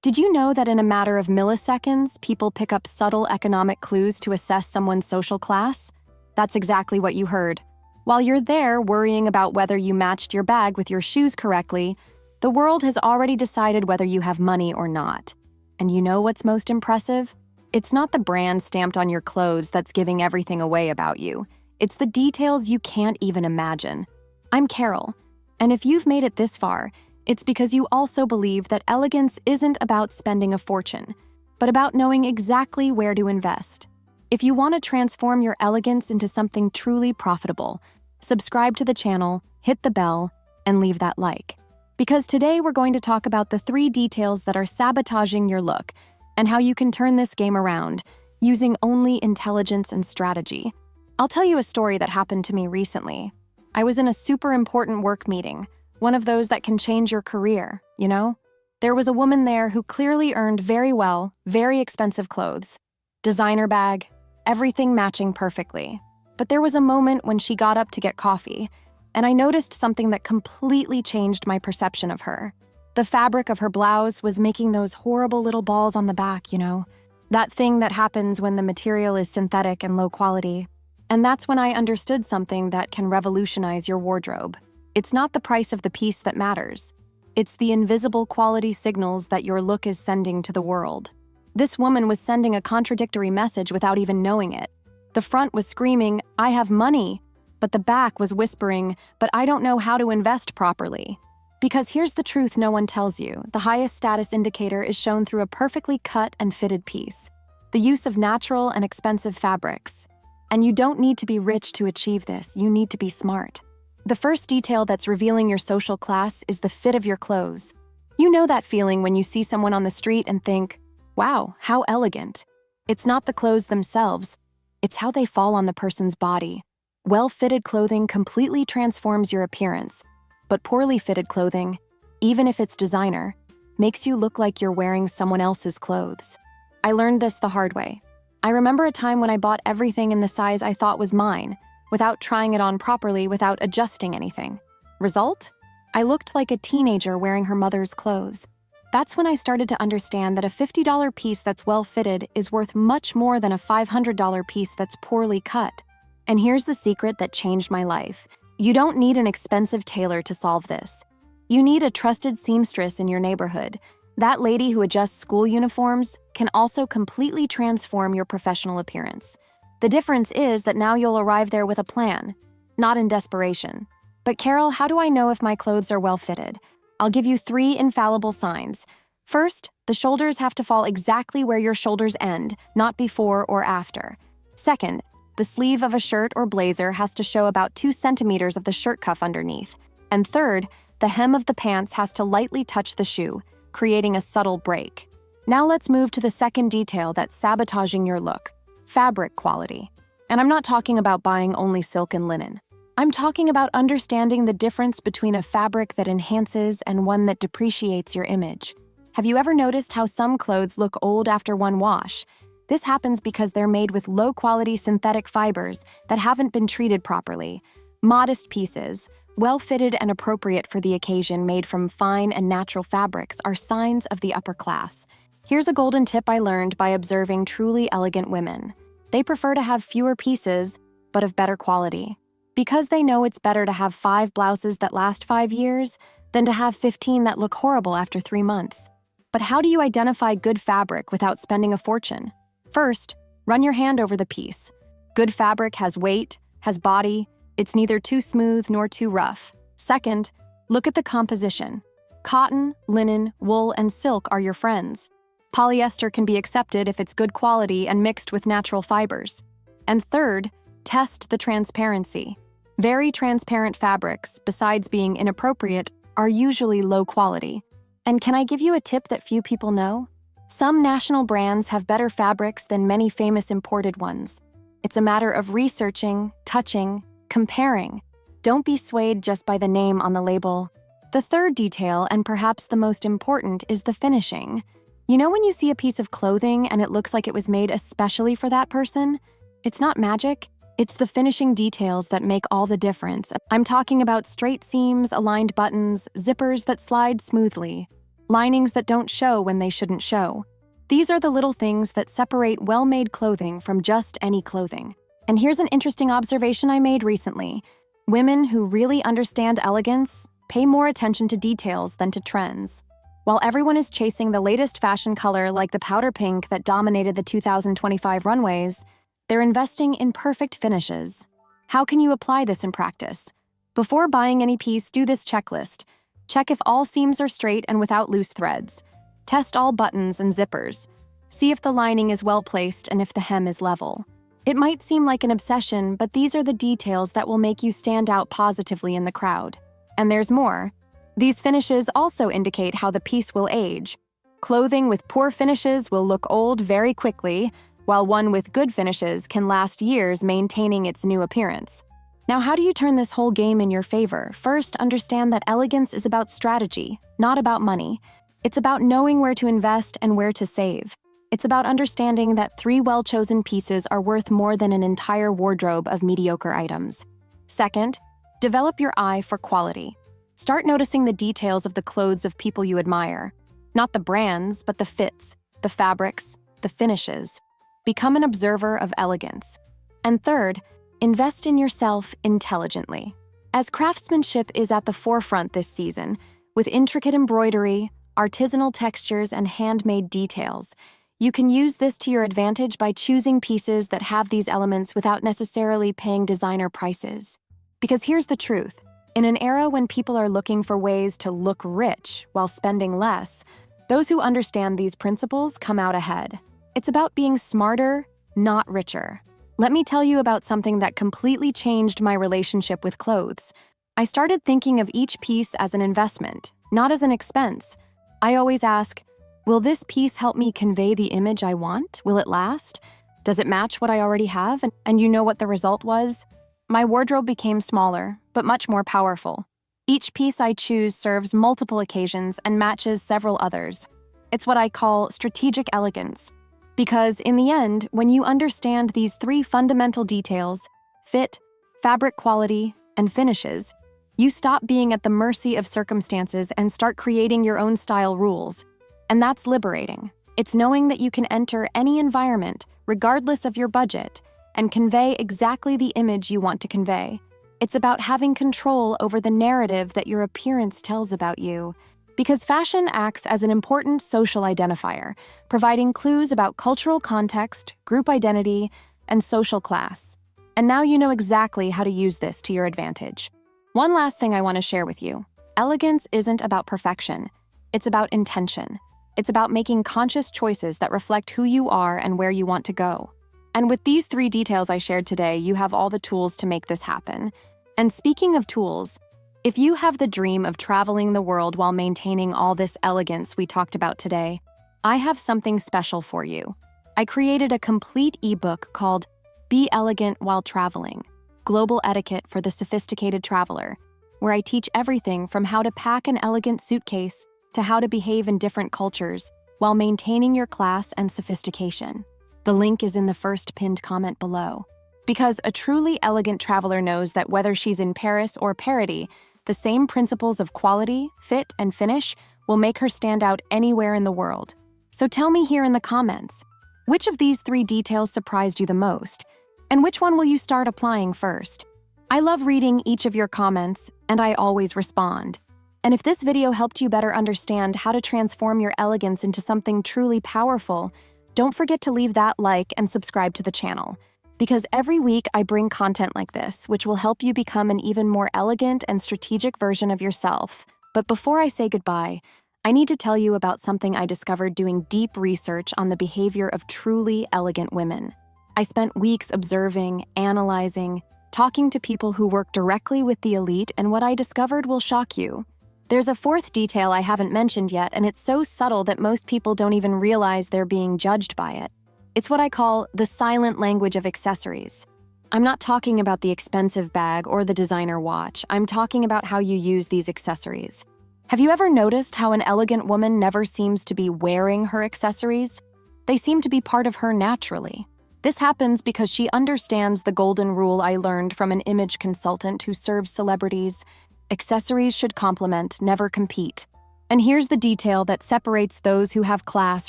Did you know that in a matter of milliseconds, people pick up subtle economic clues to assess someone's social class? That's exactly what you heard. While you're there worrying about whether you matched your bag with your shoes correctly, the world has already decided whether you have money or not. And you know what's most impressive? It's not the brand stamped on your clothes that's giving everything away about you. It's the details you can't even imagine. I'm Carol, and if you've made it this far, it's because you also believe that elegance isn't about spending a fortune, but about knowing exactly where to invest. If you want to transform your elegance into something truly profitable, subscribe to the channel, hit the bell, and leave that like. Because today we're going to talk about the 3 details that are sabotaging your look and how you can turn this game around using only intelligence and strategy. I'll tell you a story that happened to me recently. I was in a super important work meeting, one of those that can change your career, you know? There was a woman there who clearly earned very well, very expensive clothes, designer bag, everything matching perfectly. But there was a moment when she got up to get coffee, and I noticed something that completely changed my perception of her. The fabric of her blouse was making those horrible little balls on the back, you know? That thing that happens when the material is synthetic and low quality. And that's when I understood something that can revolutionize your wardrobe. It's not the price of the piece that matters. It's the invisible quality signals that your look is sending to the world. This woman was sending a contradictory message without even knowing it. The front was screaming, "I have money," but the back was whispering, "But I don't know how to invest properly." Because here's the truth no one tells you. The highest status indicator is shown through a perfectly cut and fitted piece. The use of natural and expensive fabrics. And you don't need to be rich to achieve this. You need to be smart. The first detail that's revealing your social class is the fit of your clothes. You know that feeling when you see someone on the street and think, "Wow, how elegant." It's not the clothes themselves. It's how they fall on the person's body. Well-fitted clothing completely transforms your appearance. But poorly fitted clothing, even if it's designer, makes you look like you're wearing someone else's clothes. I learned this the hard way. I remember a time when I bought everything in the size I thought was mine, without trying it on properly, without adjusting anything. Result? I looked like a teenager wearing her mother's clothes. That's when I started to understand that a $50 piece that's well-fitted is worth much more than a $500 piece that's poorly cut. And here's the secret that changed my life. You don't need an expensive tailor to solve this. You need a trusted seamstress in your neighborhood. That lady who adjusts school uniforms can also completely transform your professional appearance. The difference is that now you'll arrive there with a plan, not in desperation. But Carol, how do I know if my clothes are well-fitted? I'll give you 3 infallible signs. First, the shoulders have to fall exactly where your shoulders end, not before or after. Second, the sleeve of a shirt or blazer has to show about 2 centimeters of the shirt cuff underneath. And third, the hem of the pants has to lightly touch the shoe, creating a subtle break. Now let's move to the second detail that's sabotaging your look: fabric quality. And I'm not talking about buying only silk and linen. I'm talking about understanding the difference between a fabric that enhances and one that depreciates your image. Have you ever noticed how some clothes look old after one wash? This happens because they're made with low-quality synthetic fibers that haven't been treated properly. Modest pieces, well-fitted and appropriate for the occasion, made from fine and natural fabrics, are signs of the upper class. Here's a golden tip I learned by observing truly elegant women. They prefer to have fewer pieces, but of better quality. Because they know it's better to have 5 blouses that last 5 years than to have 15 that look horrible after 3 months. But how do you identify good fabric without spending a fortune? First, run your hand over the piece. Good fabric has weight, has body, it's neither too smooth nor too rough. Second, look at the composition. Cotton, linen, wool, and silk are your friends. Polyester can be accepted if it's good quality and mixed with natural fibers. And third, test the transparency. Very transparent fabrics, besides being inappropriate, are usually low quality. And can I give you a tip that few people know? Some national brands have better fabrics than many famous imported ones. It's a matter of researching, touching, comparing. Don't be swayed just by the name on the label. The third detail, and perhaps the most important, is the finishing. You know when you see a piece of clothing and it looks like it was made especially for that person? It's not magic. It's the finishing details that make all the difference. I'm talking about straight seams, aligned buttons, zippers that slide smoothly. linings that don't show when they shouldn't show. These are the little things that separate well-made clothing from just any clothing. And here's an interesting observation I made recently. Women who really understand elegance pay more attention to details than to trends. While everyone is chasing the latest fashion color like the powder pink that dominated the 2025 runways, they're investing in perfect finishes. How can you apply this in practice? Before buying any piece, do this checklist. Check if all seams are straight and without loose threads. Test all buttons and zippers. See if the lining is well placed and if the hem is level. It might seem like an obsession, but these are the details that will make you stand out positively in the crowd. And there's more. These finishes also indicate how the piece will age. Clothing with poor finishes will look old very quickly, while one with good finishes can last years maintaining its new appearance. Now, how do you turn this whole game in your favor? First, understand that elegance is about strategy, not about money. It's about knowing where to invest and where to save. It's about understanding that 3 well-chosen pieces are worth more than an entire wardrobe of mediocre items. Second, develop your eye for quality. Start noticing the details of the clothes of people you admire. Not the brands, but the fits, the fabrics, the finishes. Become an observer of elegance. And third, invest in yourself intelligently. As craftsmanship is at the forefront this season, with intricate embroidery, artisanal textures, and handmade details, you can use this to your advantage by choosing pieces that have these elements without necessarily paying designer prices. Because here's the truth. In an era when people are looking for ways to look rich while spending less, those who understand these principles come out ahead. It's about being smarter, not richer. Let me tell you about something that completely changed my relationship with clothes. I started thinking of each piece as an investment, not as an expense. I always ask, will this piece help me convey the image I want? Will it last? Does it match what I already have? And you know what the result was? My wardrobe became smaller, but much more powerful. Each piece I choose serves multiple occasions and matches several others. It's what I call strategic elegance. Because in the end, when you understand these 3 fundamental details, fit, fabric quality, and finishes, you stop being at the mercy of circumstances and start creating your own style rules. And that's liberating. It's knowing that you can enter any environment, regardless of your budget, and convey exactly the image you want to convey. It's about having control over the narrative that your appearance tells about you. Because fashion acts as an important social identifier, providing clues about cultural context, group identity, and social class. And now you know exactly how to use this to your advantage. One last thing I want to share with you. Elegance isn't about perfection. It's about intention. It's about making conscious choices that reflect who you are and where you want to go. And with these 3 details I shared today, you have all the tools to make this happen. And speaking of tools, if you have the dream of traveling the world while maintaining all this elegance we talked about today, I have something special for you. I created a complete ebook called Be Elegant While Traveling: Global Etiquette for the Sophisticated Traveler, where I teach everything from how to pack an elegant suitcase to how to behave in different cultures while maintaining your class and sophistication. The link is in the first pinned comment below. Because a truly elegant traveler knows that whether she's in Paris or Paris, the same principles of quality, fit, and finish will make her stand out anywhere in the world. So tell me here in the comments, which of these 3 details surprised you the most? And which one will you start applying first? I love reading each of your comments, and I always respond. And if this video helped you better understand how to transform your elegance into something truly powerful, don't forget to leave that like and subscribe to the channel. Because every week I bring content like this, which will help you become an even more elegant and strategic version of yourself. But before I say goodbye, I need to tell you about something I discovered doing deep research on the behavior of truly elegant women. I spent weeks observing, analyzing, talking to people who work directly with the elite, and what I discovered will shock you. There's a 4th detail I haven't mentioned yet, and it's so subtle that most people don't even realize they're being judged by it. It's what I call the silent language of accessories. I'm not talking about the expensive bag or the designer watch. I'm talking about how you use these accessories. Have you ever noticed how an elegant woman never seems to be wearing her accessories? They seem to be part of her naturally. This happens because she understands the golden rule I learned from an image consultant who serves celebrities. Accessories should complement, never compete. And here's the detail that separates those who have class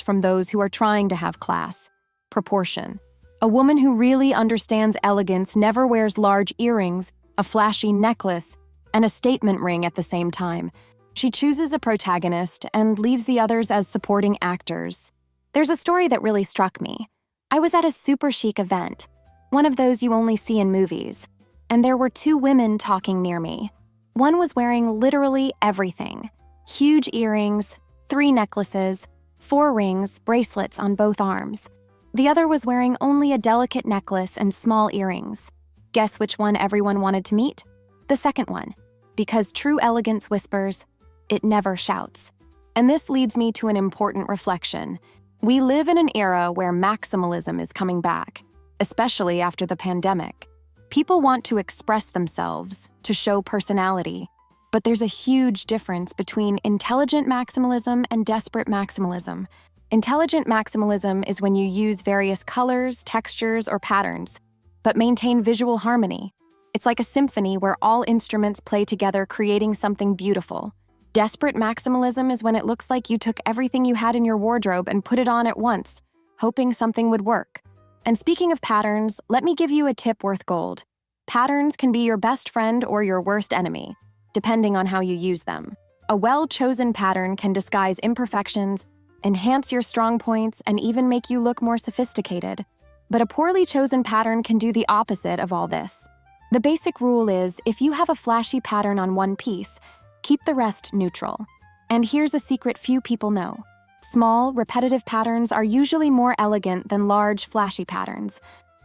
from those who are trying to have class: proportion. A woman who really understands elegance never wears large earrings, a flashy necklace, and a statement ring at the same time. She chooses a protagonist and leaves the others as supporting actors. There's a story that really struck me. I was at a super chic event, one of those you only see in movies, and there were two women talking near me. One was wearing literally everything: huge earrings, 3 necklaces, 4 rings, bracelets on both arms. The other was wearing only a delicate necklace and small earrings. Guess which one everyone wanted to meet? The second one, because true elegance whispers, it never shouts. And this leads me to an important reflection. We live in an era where maximalism is coming back, especially after the pandemic. People want to express themselves, to show personality. But there's a huge difference between intelligent maximalism and desperate maximalism. Intelligent maximalism is when you use various colors, textures, or patterns, but maintain visual harmony. It's like a symphony where all instruments play together, creating something beautiful. Desperate maximalism is when it looks like you took everything you had in your wardrobe and put it on at once, hoping something would work. And speaking of patterns, let me give you a tip worth gold. Patterns can be your best friend or your worst enemy, depending on how you use them. A well-chosen pattern can disguise imperfections, enhance your strong points, and even make you look more sophisticated. But a poorly chosen pattern can do the opposite of all this. The basic rule is, if you have a flashy pattern on one piece, keep the rest neutral. And here's a secret few people know. Small, repetitive patterns are usually more elegant than large, flashy patterns.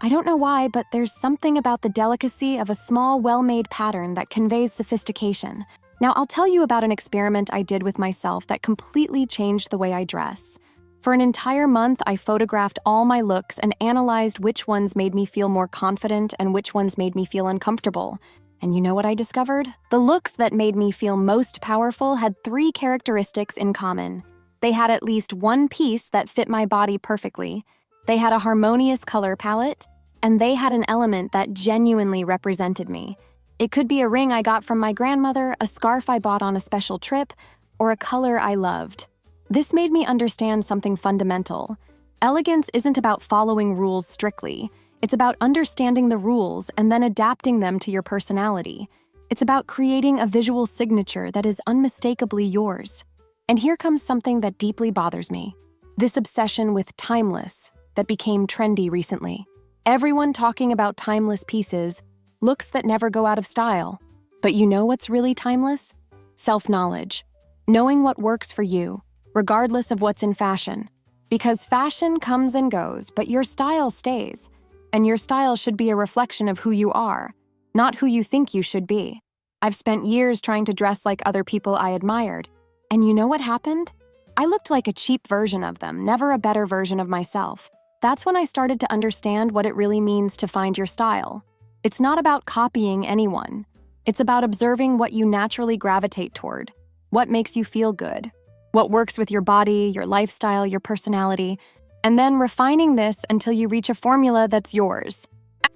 I don't know why, but there's something about the delicacy of a small, well-made pattern that conveys sophistication. Now, I'll tell you about an experiment I did with myself that completely changed the way I dress. For an entire month, I photographed all my looks and analyzed which ones made me feel more confident and which ones made me feel uncomfortable. And you know what I discovered? The looks that made me feel most powerful had 3 characteristics in common. They had at least one piece that fit my body perfectly. They had a harmonious color palette, and they had an element that genuinely represented me. It could be a ring I got from my grandmother, a scarf I bought on a special trip, or a color I loved. This made me understand something fundamental. Elegance isn't about following rules strictly. It's about understanding the rules and then adapting them to your personality. It's about creating a visual signature that is unmistakably yours. And here comes something that deeply bothers me. This obsession with timeless that became trendy recently. Everyone talking about timeless pieces, looks that never go out of style. But you know what's really timeless? Self-knowledge. Knowing what works for you, regardless of what's in fashion. Because fashion comes and goes, but your style stays. And your style should be a reflection of who you are, not who you think you should be. I've spent years trying to dress like other people I admired. And you know what happened? I looked like a cheap version of them, never a better version of myself. That's when I started to understand what it really means to find your style. It's not about copying anyone. It's about observing what you naturally gravitate toward, what makes you feel good, what works with your body, your lifestyle, your personality, and then refining this until you reach a formula that's yours.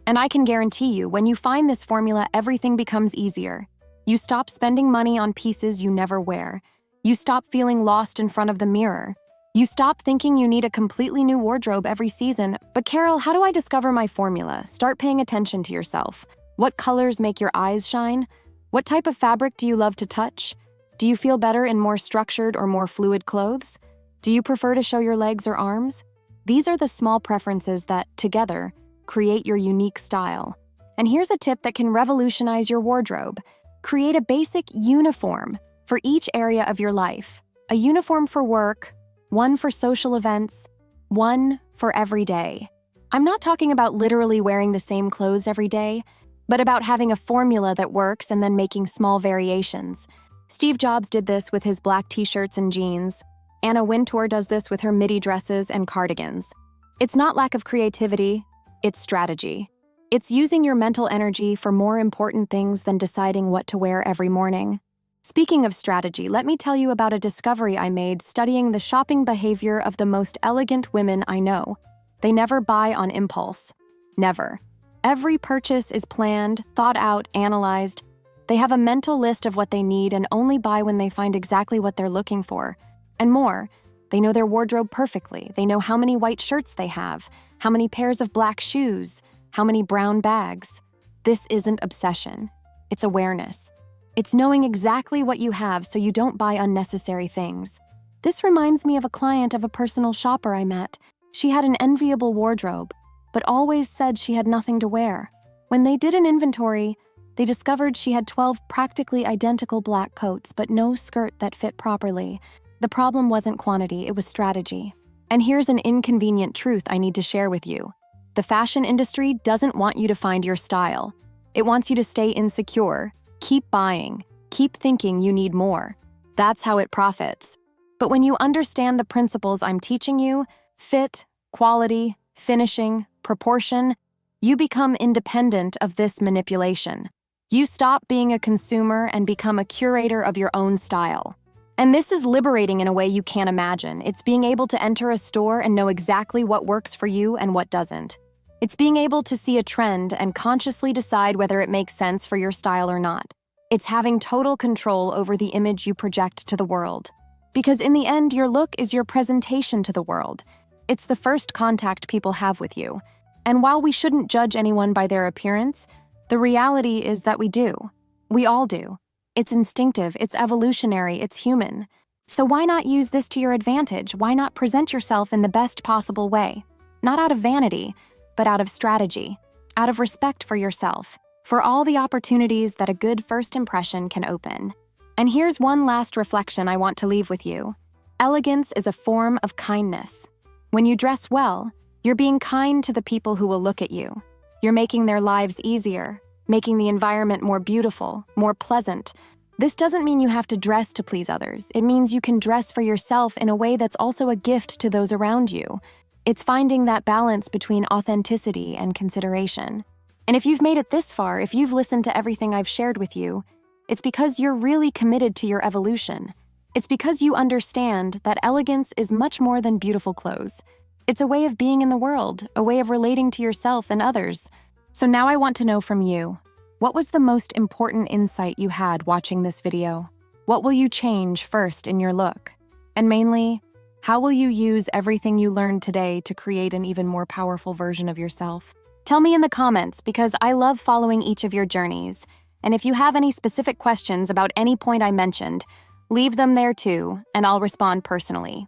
And I can guarantee you, when you find this formula, everything becomes easier. You stop spending money on pieces you never wear. You stop feeling lost in front of the mirror. You stop thinking you need a completely new wardrobe every season. But Carol, how do I discover my formula? Start paying attention to yourself. What colors make your eyes shine? What type of fabric do you love to touch? Do you feel better in more structured or more fluid clothes? Do you prefer to show your legs or arms? These are the small preferences that, together, create your unique style. And here's a tip that can revolutionize your wardrobe. Create a basic uniform for each area of your life. A uniform for work, one for social events, one for every day. I'm not talking about literally wearing the same clothes every day, but about having a formula that works and then making small variations. Steve Jobs did this with his black t-shirts and jeans. Anna Wintour does this with her midi dresses and cardigans. It's not lack of creativity, it's strategy. It's using your mental energy for more important things than deciding what to wear every morning. Speaking of strategy, let me tell you about a discovery I made studying the shopping behavior of the most elegant women I know. They never buy on impulse. Never. Every purchase is planned, thought out, analyzed. They have a mental list of what they need and only buy when they find exactly what they're looking for. And more, they know their wardrobe perfectly. They know how many white shirts they have, how many pairs of black shoes, how many brown bags. This isn't obsession. It's awareness. It's knowing exactly what you have so you don't buy unnecessary things. This reminds me of a client of a personal shopper I met. She had an enviable wardrobe, but always said she had nothing to wear. When they did an inventory, they discovered she had 12 practically identical black coats, but no skirt that fit properly. The problem wasn't quantity, it was strategy. And here's an inconvenient truth I need to share with you. The fashion industry doesn't want you to find your style. It wants you to stay insecure, keep buying, keep thinking you need more. That's how it profits. But when you understand the principles I'm teaching you, fit, quality, finishing, proportion, you become independent of this manipulation. You stop being a consumer and become a curator of your own style. And this is liberating in a way you can't imagine. It's being able to enter a store and know exactly what works for you and what doesn't. It's being able to see a trend and consciously decide whether it makes sense for your style or not. It's having total control over the image you project to the world. Because in the end, your look is your presentation to the world. It's the first contact people have with you. And while we shouldn't judge anyone by their appearance, the reality is that we do. We all do. It's instinctive, it's evolutionary, it's human. So why not use this to your advantage? Why not present yourself in the best possible way? Not out of vanity, but out of strategy, out of respect for yourself, for all the opportunities that a good first impression can open. And here's one last reflection I want to leave with you. Elegance is a form of kindness. When you dress well, you're being kind to the people who will look at you. You're making their lives easier, making the environment more beautiful, more pleasant. This doesn't mean you have to dress to please others. It means you can dress for yourself in a way that's also a gift to those around you. It's finding that balance between authenticity and consideration. And if you've made it this far, if you've listened to everything I've shared with you, it's because you're really committed to your evolution. It's because you understand that elegance is much more than beautiful clothes. It's a way of being in the world, a way of relating to yourself and others. So now I want to know from you, what was the most important insight you had watching this video? What will you change first in your look? And mainly, how will you use everything you learned today to create an even more powerful version of yourself? Tell me in the comments because I love following each of your journeys. And if you have any specific questions about any point I mentioned, leave them there too, and I'll respond personally.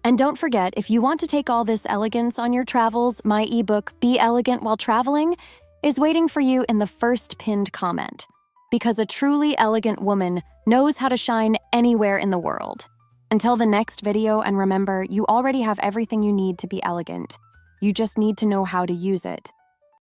And don't forget, if you want to take all this elegance on your travels, my ebook, Be Elegant While Traveling, is waiting for you in the first pinned comment. Because a truly elegant woman knows how to shine anywhere in the world. Until the next video, and remember, you already have everything you need to be elegant. You just need to know how to use it.